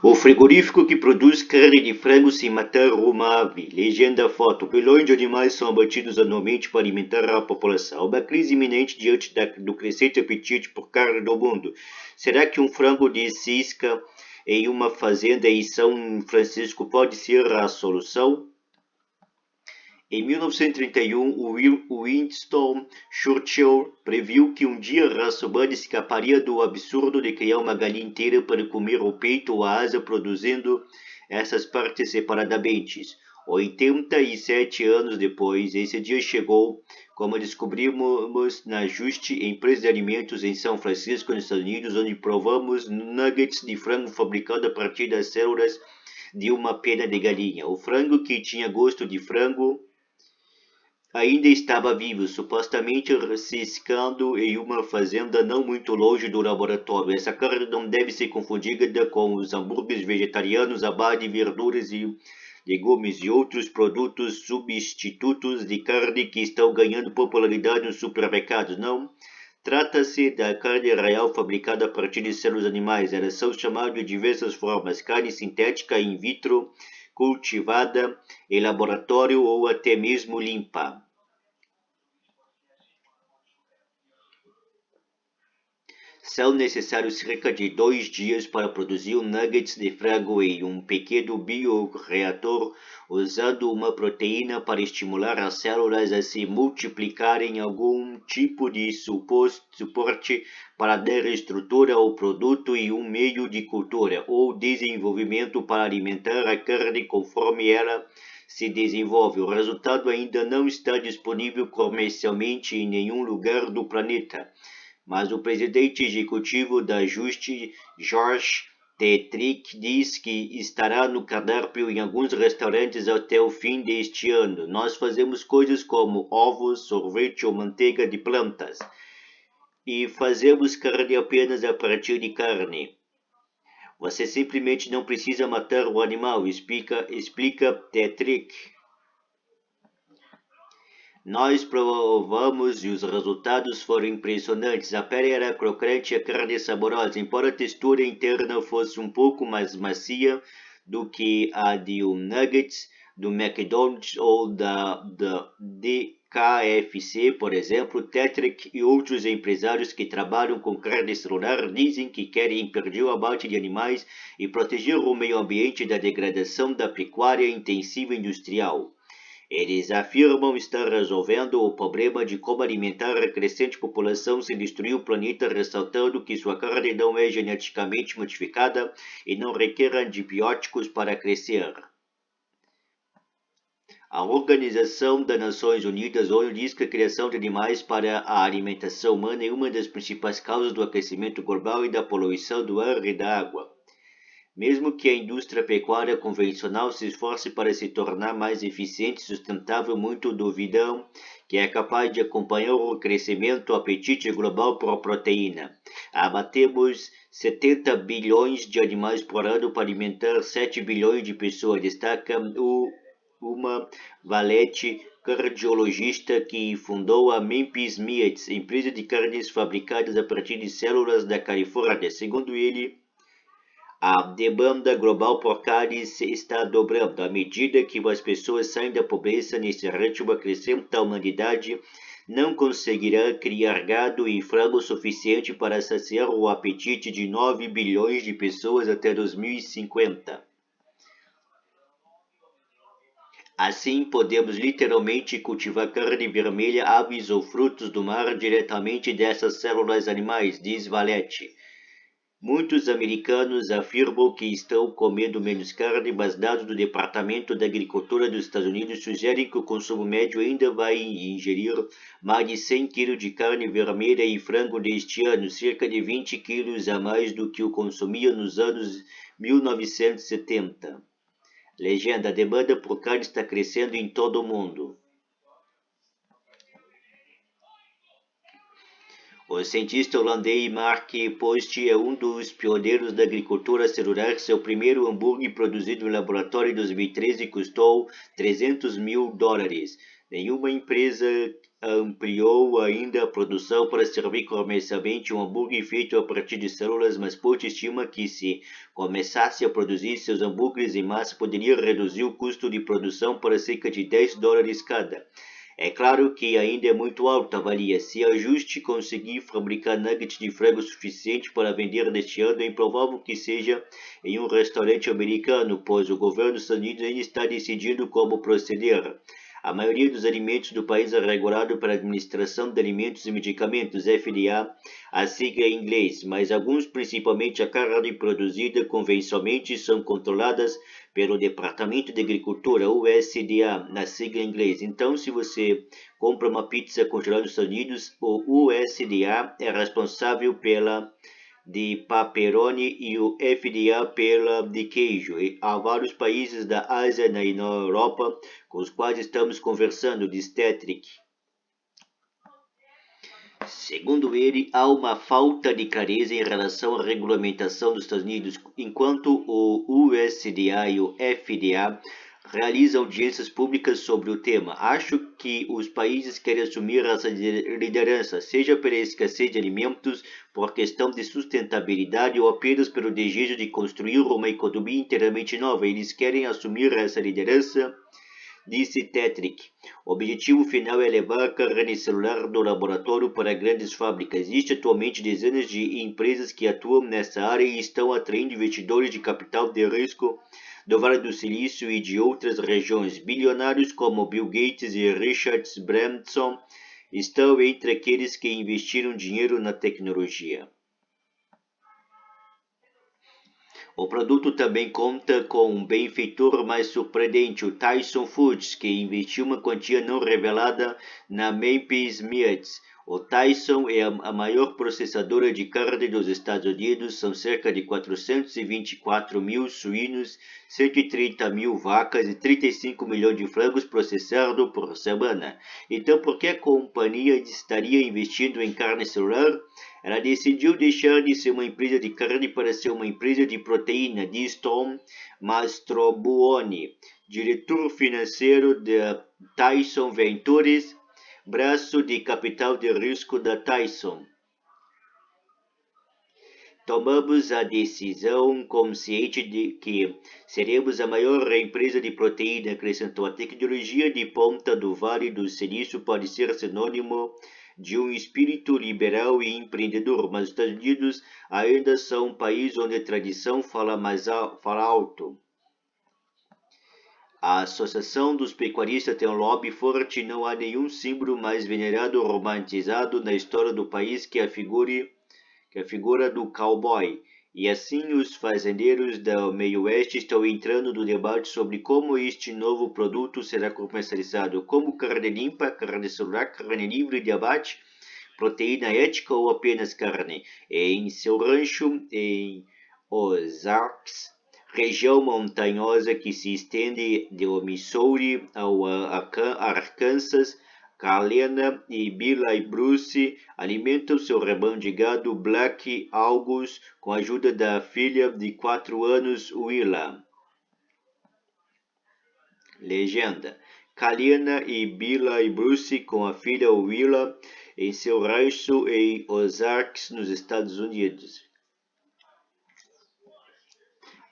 O frigorífico que produz carne de frango sem matar uma ave. Legenda foto. Bilhões de animais são abatidos anualmente para alimentar a população. Uma crise iminente diante do crescente apetite por carne no mundo. Será que um frango de cisca em uma fazenda em São Francisco pode ser a solução? Em 1931, Winston Churchill previu que um dia a raça humana escaparia do absurdo de criar uma galinha inteira para comer o peito ou a asa, produzindo essas partes separadamente. 87 anos depois, esse dia chegou, como descobrimos na Juste, empresa de alimentos em São Francisco, nos Estados Unidos, onde provamos nuggets de frango fabricado a partir das células de uma pena de galinha. O frango, que tinha gosto de frango, ainda estava vivo, supostamente ciscando em uma fazenda não muito longe do laboratório. Essa carne não deve ser confundida com os hambúrgueres vegetarianos à base de verduras e legumes e outros produtos substitutos de carne que estão ganhando popularidade nos supermercados. Não. Trata-se da carne real fabricada a partir de células animais. Elas são chamadas de diversas formas: carne sintética, in vitro, cultivada em laboratório ou até mesmo limpa. São necessários cerca de 2 dias para produzir nuggets de frango em um pequeno bioreator, usando uma proteína para estimular as células a se multiplicarem, algum tipo de suporte para dar estrutura ao produto e um meio de cultura ou desenvolvimento para alimentar a carne conforme ela se desenvolve. O resultado ainda não está disponível comercialmente em nenhum lugar do planeta, mas o presidente executivo da Juste, George Tetrick, diz que estará no cardápio em alguns restaurantes até o fim deste ano. Nós fazemos coisas como ovos, sorvete ou manteiga de plantas, e fazemos carne apenas a partir de carne. Você simplesmente não precisa matar o animal, explica Tetrick. Nós provamos e os resultados foram impressionantes. A pele era crocante e a carne saborosa, embora a textura interna fosse um pouco mais macia do que a de um nuggets do McDonald's ou da KFC, por exemplo. Tetrick e outros empresários que trabalham com carne celular dizem que querem impedir o abate de animais e proteger o meio ambiente da degradação da pecuária intensiva industrial. Eles afirmam estar resolvendo o problema de como alimentar a crescente população sem destruir o planeta, ressaltando que sua carne não é geneticamente modificada e não requer antibióticos para crescer. A Organização das Nações Unidas, ONU, diz que a criação de animais para a alimentação humana é uma das principais causas do aquecimento global e da poluição do ar e da água. Mesmo que a indústria pecuária convencional se esforce para se tornar mais eficiente e sustentável, muito duvidam que é capaz de acompanhar o crescimento do apetite global por proteína. Abatemos 70 bilhões de animais por ano para alimentar 7 bilhões de pessoas, destaca uma valete cardiologista que fundou a Memphis Meats, empresa de carnes fabricadas a partir de células da Califórnia. Segundo ele, a demanda global por carne se está dobrando. À medida que as pessoas saem da pobreza, nesse ritmo crescente, a humanidade não conseguirá criar gado e frango suficiente para saciar o apetite de 9 bilhões de pessoas até 2050. Assim, podemos literalmente cultivar carne vermelha, aves ou frutos do mar diretamente dessas células animais, diz Valete. Muitos americanos afirmam que estão comendo menos carne, mas dados do Departamento da Agricultura dos Estados Unidos sugerem que o consumo médio ainda vai ingerir mais de 100 kg de carne vermelha e frango neste ano, cerca de 20 kg a mais do que o consumia nos anos 1970. Legenda: a demanda por carne está crescendo em todo o mundo. O cientista holandês Mark Post é um dos pioneiros da agricultura celular. Seu primeiro hambúrguer, produzido em laboratório em 2013, custou $300 mil. Nenhuma empresa ampliou ainda a produção para servir comercialmente um hambúrguer feito a partir de células, mas Pote estima que se começasse a produzir seus hambúrgueres em massa, poderia reduzir o custo de produção para cerca de $10 cada. É claro que ainda é muito alto, avalia. Se ajuste conseguir fabricar nuggets de frango suficiente para vender neste ano, é improvável que seja em um restaurante americano, pois o governo dos Estados Unidos ainda está decidindo como proceder. A maioria dos alimentos do país é regulado pela Administração de Alimentos e Medicamentos, FDA, a sigla em inglês, mas alguns, principalmente a carne produzida convencionalmente, são controladas pelo Departamento de Agricultura, USDA, na sigla em inglês. Então, se você compra uma pizza congelada nos Estados Unidos, o USDA é responsável pela de pepperoni e o FDA pela de queijo. E há vários países da Ásia e na Europa com os quais estamos conversando, diz Tetrick. Segundo ele, há uma falta de clareza em relação à regulamentação dos Estados Unidos, enquanto o USDA e o FDA realizam audiências públicas sobre o tema. Acho que os países querem assumir essa liderança, seja pela escassez de alimentos, por questão de sustentabilidade ou apenas pelo desejo de construir uma economia inteiramente nova. Eles querem assumir essa liderança, disse Tetrick. O objetivo final é levar a carne celular do laboratório para grandes fábricas. Existem atualmente dezenas de empresas que atuam nessa área e estão atraindo investidores de capital de risco do Vale do Silício e de outras regiões. Bilionários como Bill Gates e Richard Branson estão entre aqueles que investiram dinheiro na tecnologia. O produto também conta com um benfeitor mais surpreendente, o Tyson Foods, que investiu uma quantia não revelada na Memphis Meats. O Tyson é a maior processadora de carne dos Estados Unidos, são cerca de 424 mil suínos, 130 mil vacas e 35 milhões de frangos processados por semana. Então, por que a companhia estaria investindo em carne celular? Ela decidiu deixar de ser uma empresa de carne para ser uma empresa de proteína, diz Tom Mastrobuoni, diretor financeiro da Tyson Ventures, braço de capital de risco da Tyson. Tomamos a decisão consciente de que seremos a maior empresa de proteína, acrescentou. A tecnologia de ponta do Vale do Silício pode ser sinônimo de um espírito liberal e empreendedor, mas os Estados Unidos ainda são um país onde a tradição fala alto. A Associação dos Pecuaristas tem um lobby forte e não há nenhum símbolo mais venerado ou romantizado na história do país que a figura do cowboy. E assim os fazendeiros do meio-oeste estão entrando no debate sobre como este novo produto será comercializado, como carne limpa, carne celular, carne livre de abate, proteína ética ou apenas carne. Em seu rancho em Ozarks, região montanhosa que se estende do Missouri ao Arkansas, Kalena e Bila e Bruce alimentam seu rebanho de gado Black Angus com a ajuda da filha de 4 anos, Willa. Legenda: Kalena e Bila e Bruce com a filha Willa em seu rancho em Ozarks, nos Estados Unidos.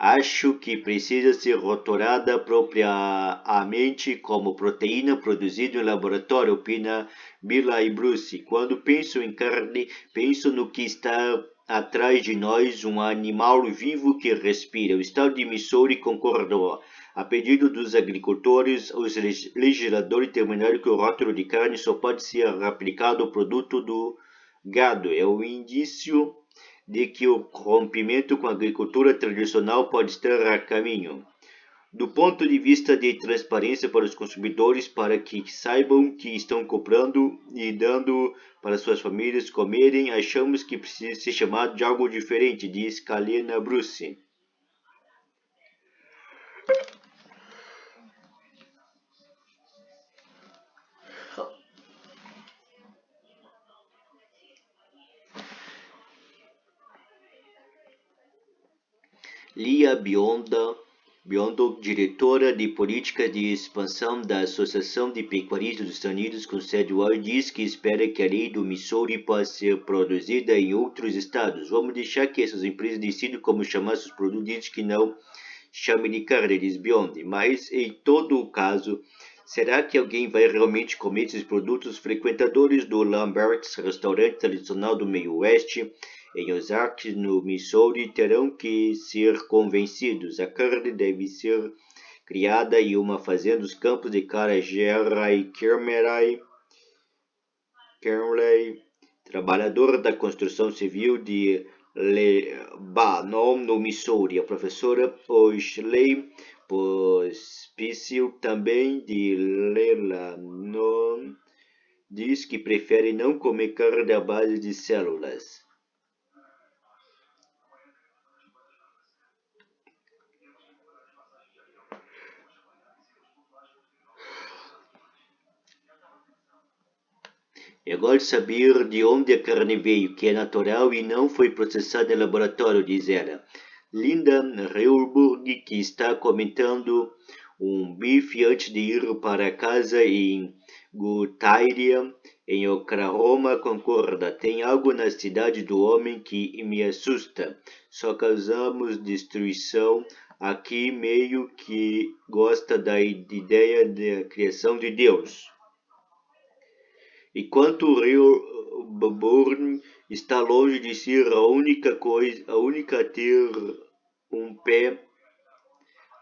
Acho que precisa ser rotulada propriamente como proteína produzida em laboratório, opina Bila e Bruce. Quando penso em carne, penso no que está atrás de nós, um animal vivo que respira. O estado de Missouri concordou. A pedido dos agricultores, os legisladores determinaram que o rótulo de carne só pode ser aplicado ao produto do gado. É um indício de que o rompimento com a agricultura tradicional pode estar a caminho. Do ponto de vista de transparência para os consumidores, para que saibam que estão comprando e dando para suas famílias comerem, achamos que precisa ser chamado de algo diferente, diz Kalena Bruce. Lia Bionda, Biondo, diretora de política de expansão da Associação de Pecuaristas dos Estados Unidos com sede em Washington, diz que espera que a lei do Missouri possa ser produzida em outros estados. Vamos deixar que essas empresas decidam como chamar seus produtos, diz que não chame de carne, diz Beyond. Mas, em todo o caso, será que alguém vai realmente comer esses produtos? Frequentadores do Lambert's, restaurante tradicional do meio oeste, em Ozarks, no Missouri, terão que ser convencidos. A carne deve ser criada em uma fazenda dos campos de Carajera e Kernley, trabalhadora da construção civil de Lebanon, no Missouri. A professora Oshley Pospício, também de Lebanon, diz que prefere não comer carne à base de células. Eu gosto de saber de onde a carne veio, que é natural e não foi processada em laboratório, diz ela. Linda Reulburg, que está comentando um bife antes de ir para casa em Gutierrez, em Oklahoma, concorda. Tem algo na cidade do homem que me assusta. Só causamos destruição aqui, meio que gosta da ideia da criação de Deus. Enquanto o rio Bourne está longe de ser a única a ter um pé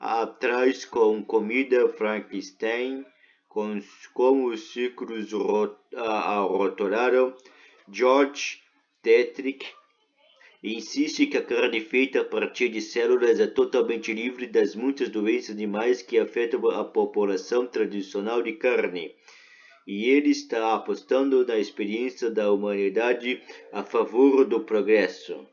atrás com comida Frankenstein, como os ciclos rotularam, George Tetrick insiste que a carne feita a partir de células é totalmente livre das muitas doenças animais que afetam a população tradicional de carne. E ele está apostando na experiência da humanidade a favor do progresso.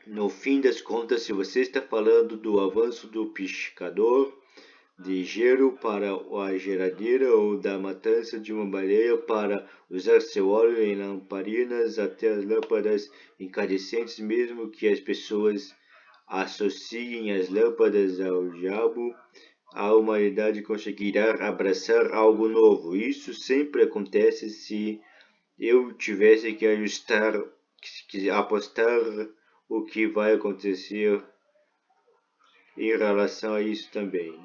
No fim das contas, se você está falando do avanço do pescador de gelo para a geladeira ou da matança de uma baleia para usar seu óleo em lamparinas até as lâmpadas incandescentes, mesmo que as pessoas associem as lâmpadas ao diabo, a humanidade conseguirá abraçar algo novo. Isso sempre acontece. Se eu tivesse que apostar o que vai acontecer em relação a isso também.